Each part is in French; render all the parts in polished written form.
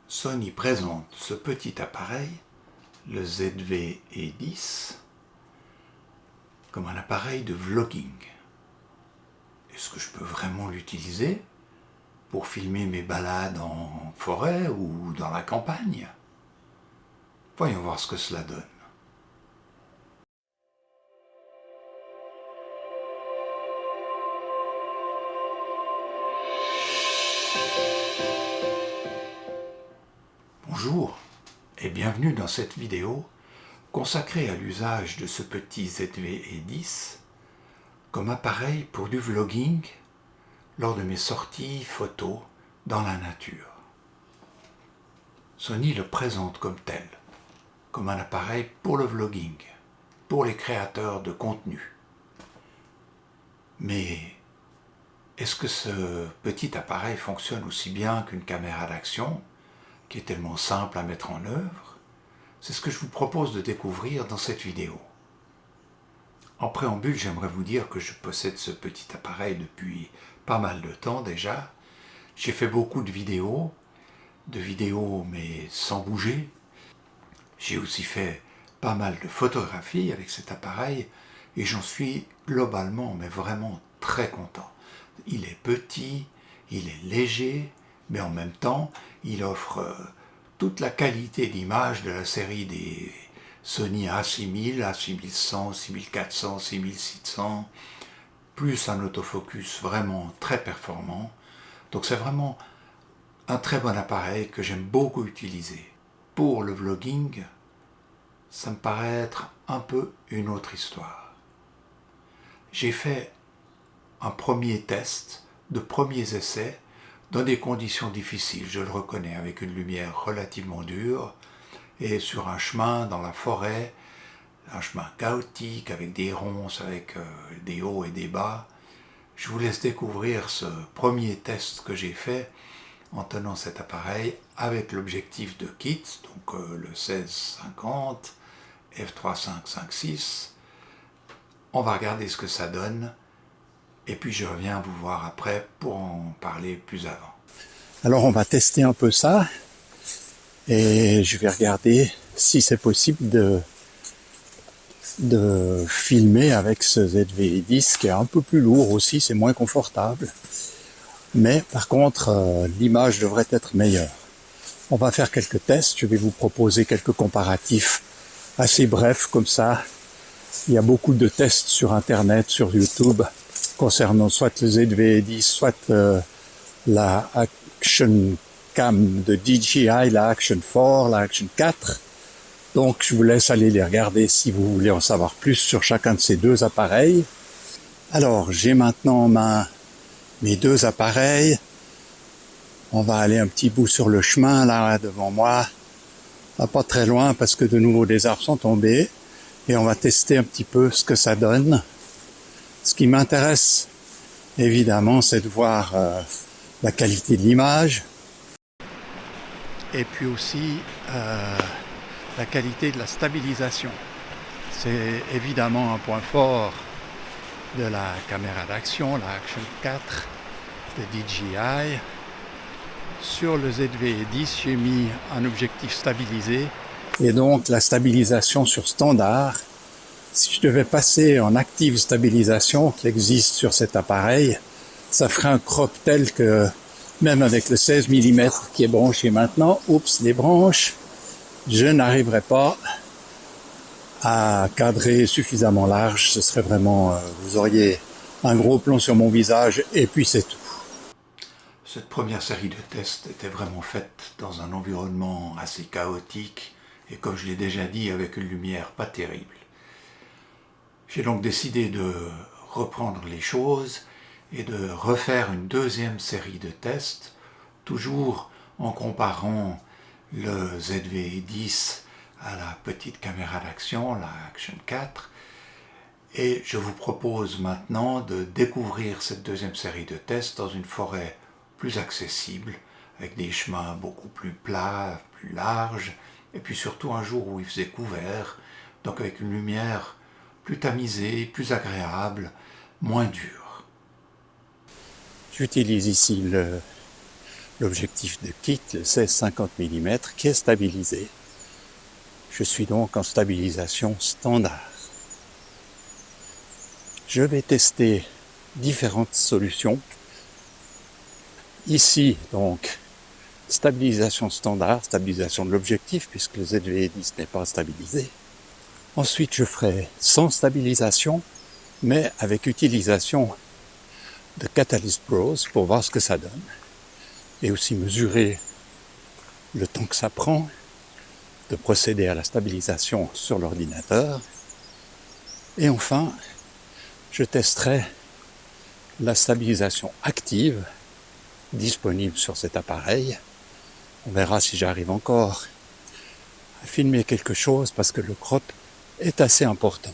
Sony présente ce petit appareil, le ZV-E10, comme un appareil de vlogging. Est-ce que je peux vraiment l'utiliser pour filmer mes balades en forêt ou dans la campagne? Voyons voir ce que cela donne. Bonjour et bienvenue dans cette vidéo consacrée à l'usage de ce petit ZV-E10 comme appareil pour du vlogging lors de mes sorties photos dans la nature. Sony le présente comme tel, comme un appareil pour le vlogging, pour les créateurs de contenu. Mais est-ce que ce petit appareil fonctionne aussi bien qu'une caméra d'action, qui est tellement simple à mettre en œuvre? C'est ce que je vous propose de découvrir dans cette vidéo. En préambule, j'aimerais vous dire que je possède ce petit appareil depuis pas mal de temps déjà. J'ai fait beaucoup de vidéos mais sans bouger. J'ai aussi fait pas mal de photographies avec cet appareil et j'en suis globalement, mais vraiment très content. Il est petit, il est léger, mais en même temps, il offre toute la qualité d'image de la série des Sony A6000, A6100, 6400, 6600, plus un autofocus vraiment très performant. Donc c'est vraiment un très bon appareil que j'aime beaucoup utiliser. Pour le vlogging, ça me paraît être un peu une autre histoire. J'ai fait un premier test, de premiers essais, dans des conditions difficiles, je le reconnais, avec une lumière relativement dure, et sur un chemin dans la forêt, un chemin chaotique, avec des ronces, avec des hauts et des bas. Je vous laisse découvrir ce premier test que j'ai fait en tenant cet appareil avec l'objectif de kit, donc le 16-50, f3.5-5.6. On va regarder ce que ça donne, et puis je reviens vous voir après pour en parler plus avant. Alors on va tester un peu ça, et je vais regarder si c'est possible de filmer avec ce ZV-E10 qui est un peu plus lourd aussi, c'est moins confortable. Mais par contre, l'image devrait être meilleure. On va faire quelques tests, je vais vous proposer quelques comparatifs assez brefs comme ça. Il y a beaucoup de tests sur internet, sur YouTube, concernant soit le ZV-E10, soit la Action Cam de DJI, la Action 4, la Action 4. Donc je vous laisse aller les regarder si vous voulez en savoir plus sur chacun de ces deux appareils. Alors j'ai maintenant en main mes deux appareils. On va aller un petit bout sur le chemin là devant moi. Pas très loin parce que de nouveau des arbres sont tombés. Et on va tester un petit peu ce que ça donne. Ce qui m'intéresse évidemment, c'est de voir la qualité de l'image. Et puis aussi la qualité de la stabilisation. C'est évidemment un point fort de la caméra d'action, la Action 4 de DJI. Sur le ZV-E10, j'ai mis un objectif stabilisé et donc la stabilisation sur standard. Si je devais passer en active stabilisation qui existe sur cet appareil, ça ferait un crop tel que même avec le 16 mm qui est branché maintenant, les branches, je n'arriverais pas à cadrer suffisamment large. Ce serait vraiment, vous auriez un gros plomb sur mon visage et puis c'est tout. Cette première série de tests était vraiment faite dans un environnement assez chaotique et comme je l'ai déjà dit, avec une lumière pas terrible. J'ai donc décidé de reprendre les choses et de refaire une deuxième série de tests, toujours en comparant le ZV-E10 à la petite caméra d'action, la Action 4. Et je vous propose maintenant de découvrir cette deuxième série de tests dans une forêt plus accessible, avec des chemins beaucoup plus plats, plus larges, et puis surtout un jour où il faisait couvert, donc avec une lumière plus tamisée, plus agréable, moins dure. J'utilise ici l'objectif de kit, le 16-50 mm, qui est stabilisé. Je suis donc en stabilisation standard. Je vais tester différentes solutions. Ici, donc, stabilisation standard, stabilisation de l'objectif, puisque le ZV-10 n'est pas stabilisé. Ensuite, je ferai sans stabilisation, mais avec utilisation de Catalyst Pros pour voir ce que ça donne. Et aussi mesurer le temps que ça prend de procéder à la stabilisation sur l'ordinateur. Et enfin, je testerai la stabilisation active disponible sur cet appareil. On verra si j'arrive encore à filmer quelque chose parce que le crop est assez important.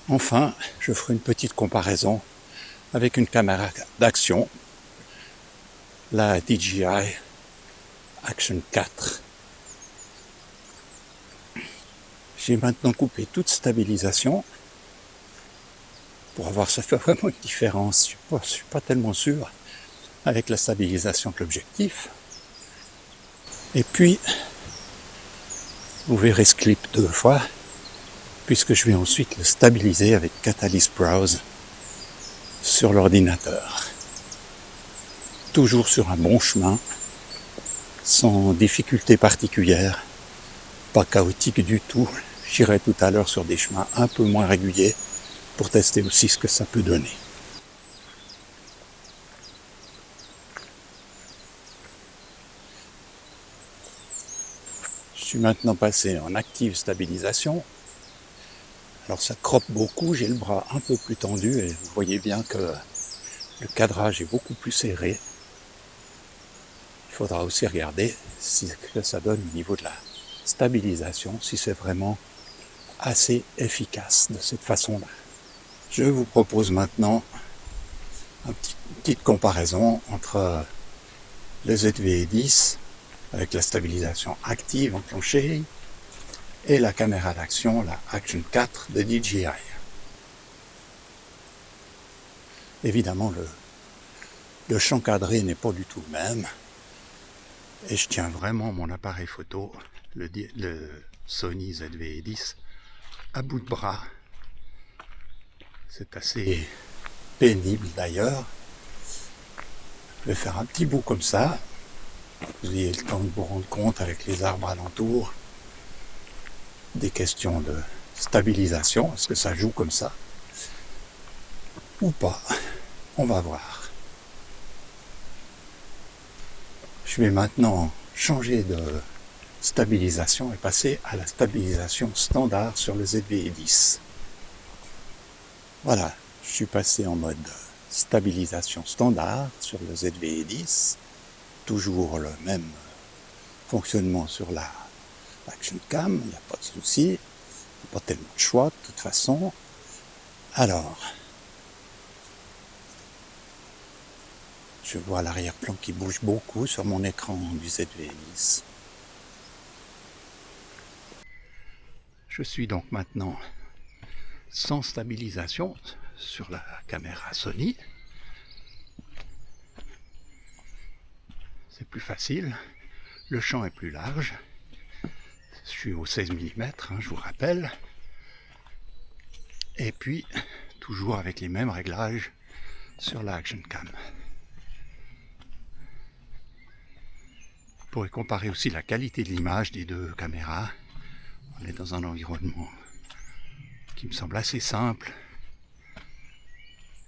Enfin, je ferai une petite comparaison avec une caméra d'action, la DJI Action 4. J'ai maintenant coupé toute stabilisation pour voir si ça fait vraiment une différence. Je ne suis pas tellement sûr avec la stabilisation de l'objectif. Et puis, vous verrez ce clip 2 fois, puisque je vais ensuite le stabiliser avec Catalyst Browse sur l'ordinateur. Toujours sur un bon chemin, sans difficulté particulière, pas chaotique du tout. J'irai tout à l'heure sur des chemins un peu moins réguliers pour tester aussi ce que ça peut donner. Je suis maintenant passé en active stabilisation. Alors ça croppe beaucoup, j'ai le bras un peu plus tendu et vous voyez bien que le cadrage est beaucoup plus serré. Il faudra aussi regarder ce que ça donne au niveau de la stabilisation, si c'est vraiment assez efficace de cette façon-là. Je vous propose maintenant une petite comparaison entre le ZV-10 avec la stabilisation active enclenchée et la caméra d'action, la Action 4 de DJI. Évidemment, le champ cadré n'est pas du tout le même. Et je tiens vraiment mon appareil photo, le Sony ZV-10, à bout de bras. C'est assez pénible d'ailleurs. Je vais faire un petit bout comme ça. Vous ayez le temps de vous rendre compte avec les arbres alentours des questions de stabilisation. Est-ce que ça joue comme ça ou pas? On va voir. Je vais maintenant changer de stabilisation et passer à la stabilisation standard sur le ZV-10. Voilà, je suis passé en mode stabilisation standard sur le ZV-10. Toujours le même fonctionnement sur la Action Cam, il n'y a pas de souci, pas tellement de choix de toute façon. Alors, je vois l'arrière-plan qui bouge beaucoup sur mon écran du ZV-10. Je suis donc maintenant sans stabilisation sur la caméra Sony. C'est plus facile, le champ est plus large. Je suis au 16 mm, je vous rappelle. Et puis, toujours avec les mêmes réglages sur la Action Cam. Vous pourrez comparer aussi la qualité de l'image des deux caméras. On est dans un environnement qui me semble assez simple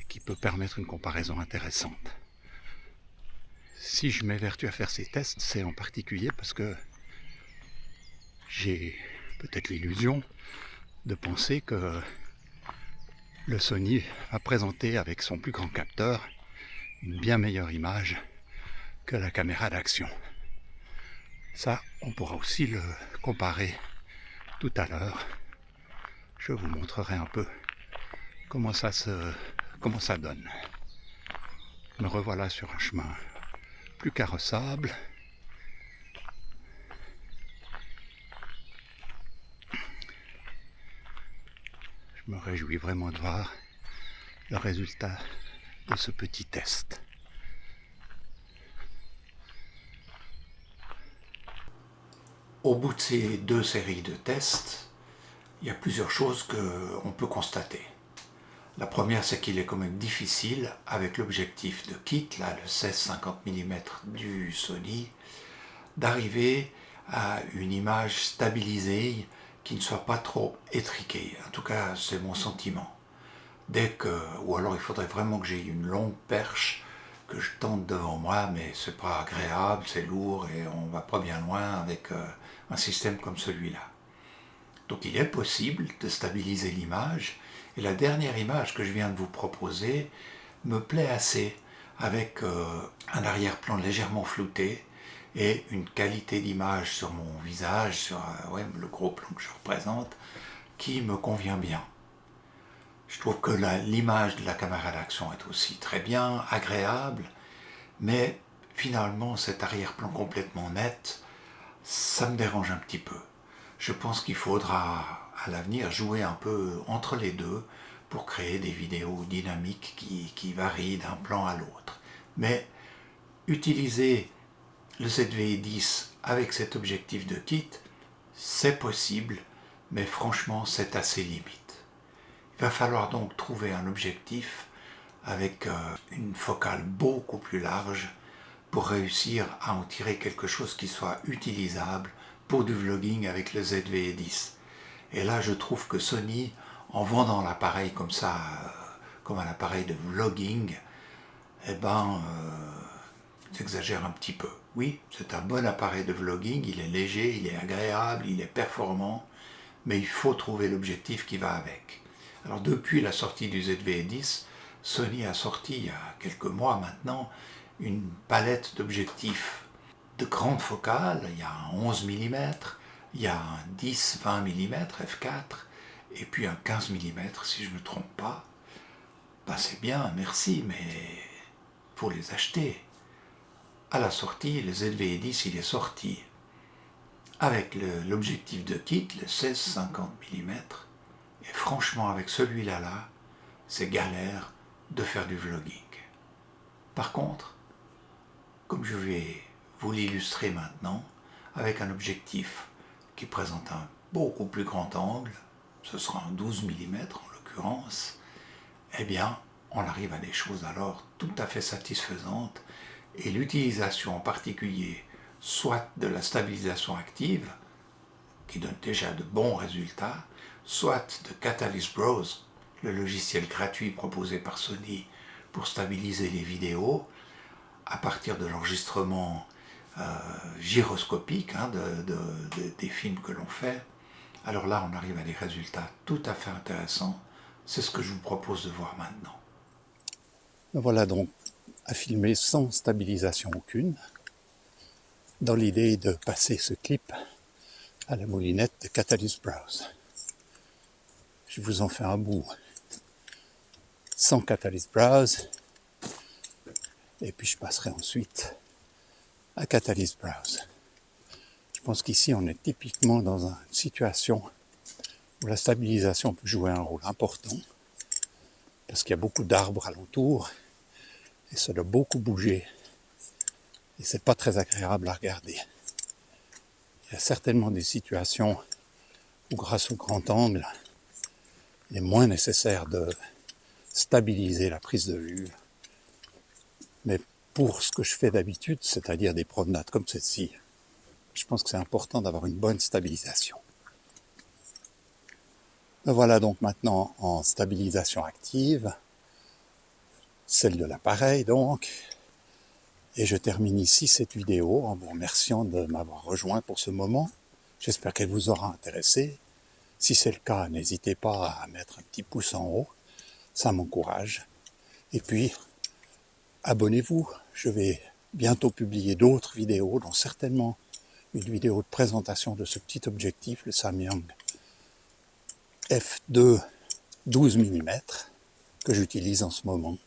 et qui peut permettre une comparaison intéressante. Si je m'évertue à faire ces tests, c'est en particulier parce que j'ai peut-être l'illusion de penser que le Sony a présenté avec son plus grand capteur une bien meilleure image que la caméra d'action. Ça, on pourra aussi le comparer tout à l'heure. Je vous montrerai un peu comment ça donne. Me revoilà sur un chemin plus carrossable. Je me réjouis vraiment de voir le résultat de ce petit test. Au bout de ces 2 séries de tests, il y a plusieurs choses qu'on peut constater. La première, c'est qu'il est quand même difficile, avec l'objectif de kit, là, le 16-50 mm du Sony, d'arriver à une image stabilisée qui ne soit pas trop étriquée. En tout cas, c'est mon sentiment. Ou alors il faudrait vraiment que j'ai une longue perche que je tente devant moi, mais c'est pas agréable, c'est lourd et on va pas bien loin avec un système comme celui-là. Donc il est possible de stabiliser l'image, et la dernière image que je viens de vous proposer me plaît assez, avec un arrière-plan légèrement flouté et une qualité d'image sur mon visage, sur le gros plan que je représente, qui me convient bien. Je trouve que l'image de la caméra d'action est aussi très bien, agréable, mais finalement cet arrière-plan complètement net, ça me dérange un petit peu. Je pense qu'il faudra à l'avenir jouer un peu entre les deux pour créer des vidéos dynamiques qui varient d'un plan à l'autre. Mais utiliser le ZV-10 avec cet objectif de kit, c'est possible, mais franchement c'est assez limite. Il va falloir donc trouver un objectif avec une focale beaucoup plus large pour réussir à en tirer quelque chose qui soit utilisable pour du vlogging avec le ZV-10. Et là, je trouve que Sony, en vendant l'appareil comme ça, comme un appareil de vlogging, ils exagèrent un petit peu. Oui, c'est un bon appareil de vlogging, il est léger, il est agréable, il est performant, mais il faut trouver l'objectif qui va avec. Alors depuis la sortie du ZV-10, Sony a sorti il y a quelques mois maintenant une palette d'objectifs de grande focale. Il y a un 11 mm, il y a un 10-20 mm f4 et puis un 15 mm si je ne me trompe pas. C'est bien, merci, mais il faut les acheter. À la sortie, le ZV-10 il est sorti avec l'objectif de kit, le 16-50 mm, et franchement avec celui-là, c'est galère de faire du vlogging. Par contre, comme je vais vous l'illustrer maintenant, avec un objectif qui présente un beaucoup plus grand angle, ce sera un 12 mm en l'occurrence, eh bien, on arrive à des choses alors tout à fait satisfaisantes, et l'utilisation en particulier soit de la stabilisation active, qui donne déjà de bons résultats, soit de Catalyst Browse, le logiciel gratuit proposé par Sony pour stabiliser les vidéos à partir de l'enregistrement gyroscopique des films que l'on fait. Alors là, on arrive à des résultats tout à fait intéressants. C'est ce que je vous propose de voir maintenant. Voilà donc à filmer sans stabilisation aucune, dans l'idée de passer ce clip à la moulinette de Catalyst Browse. Je vous en fais un bout sans Catalyst Browse, et puis je passerai ensuite à Catalyst Browse. Je pense qu'ici on est typiquement dans une situation où la stabilisation peut jouer un rôle important, parce qu'il y a beaucoup d'arbres alentour, et ça doit beaucoup bouger, et c'est pas très agréable à regarder. Il y a certainement des situations où grâce au grand angle, il est moins nécessaire de stabiliser la prise de vue. Mais pour ce que je fais d'habitude, c'est-à-dire des promenades comme celle-ci, je pense que c'est important d'avoir une bonne stabilisation. Me voilà donc maintenant en stabilisation active, celle de l'appareil donc, et je termine ici cette vidéo en vous remerciant de m'avoir rejoint pour ce moment. J'espère qu'elle vous aura intéressé. Si c'est le cas, n'hésitez pas à mettre un petit pouce en haut, ça m'encourage. Et puis, abonnez-vous, je vais bientôt publier d'autres vidéos, dont certainement une vidéo de présentation de ce petit objectif, le Samyang f2 12 mm, que j'utilise en ce moment.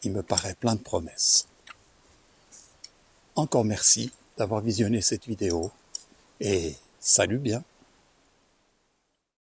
Il me paraît plein de promesses. Encore merci d'avoir visionné cette vidéo, et salut bien!